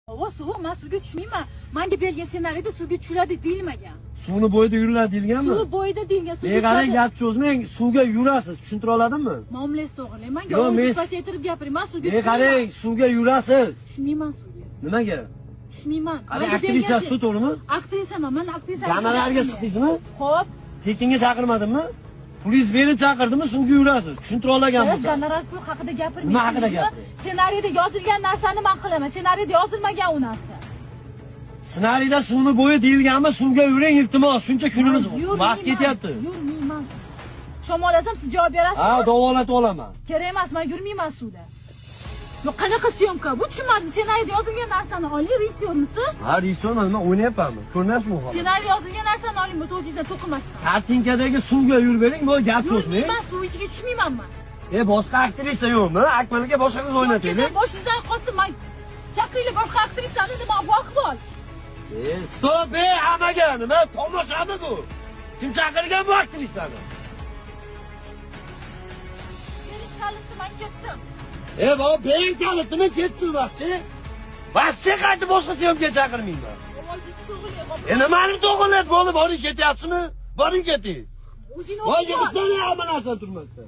Havo sovuq, men suvga tushmayman. Menga berilgan ssenariyda suvga tushiladi deyilmagan. Suvni bo'yida yuriladi deyilganmi? Suv bo'yida deyilgan suv. Qarang, gap cho'zmang, suvga yurasiz, tushuntira oladimmi? Muomalangiz to'g'ri. Menga Yo'q, men pasaytirib gapiring. Men suvga tushmayman. qarang, suvga yurasiz. Tushmayman suvga. Nimaga? Tushmayman. Qarang, aktrisa suv to'g'rimi? Aktrisaman, men aktrisa. Kameralarga chiqdingizmi? Xo'p. Tekinga chaqirmadimmi? Puliz berib chaqirdimi, suvga yurasiz. Tushuntira olagan Siz bo'lsa. gonorar pul haqida gapirmaysiz. Nima haqida gapiring? Ssenariyda yozilgan narsani men qilaman. Ssenariyda yozilmagan u narsa. Ssenariyda suvni bo'yi deyilganmi, suvga yuring iltimos, shuncha kunimiz vaqt ketyapti. Yurmayman. Shamolasam siz javob berasiz. Ha, davolatib olaman. Kerak emas, men yurmayman suvda. Yo'q, qanaqa syomka? Bu tushunmadim. Ssenariyda yozilgan narsani oling, rejissyormisiz? Ha, rejissyorman, men o'ynayapmanmi? Ko'rmayapsizmi hozir? Ssenariyda yozilgan narsani oling, bu o'zingizdan to'qimasdan. Kartinkadagi suvga yur bering, bu gap cho'zmang. Yurmayman, suv ichiga tushmayman men. Boshqa aktrisa yo'qmi? Akmalga boshqa qiz o'ynataylik. Boshingizdan qolsin, men chaqiringlar boshqa aktrisani, nima bor bor. Stop, hammaga nima tomoshami bu? Kim chaqirgan bu aktrisani? Bering kalitni, men ketdim. Baba, bering kalitini ketsin vaqtchi. Vaqtchi qaytib boshqa syomka chaqirmayman. Ovozingiz to'g'ri. Nimani to'g'irlaysiz? Boring ketyapsizmi? Boring keting. O'zingni Voy, yig'ishdan hamma narsa turmoqda.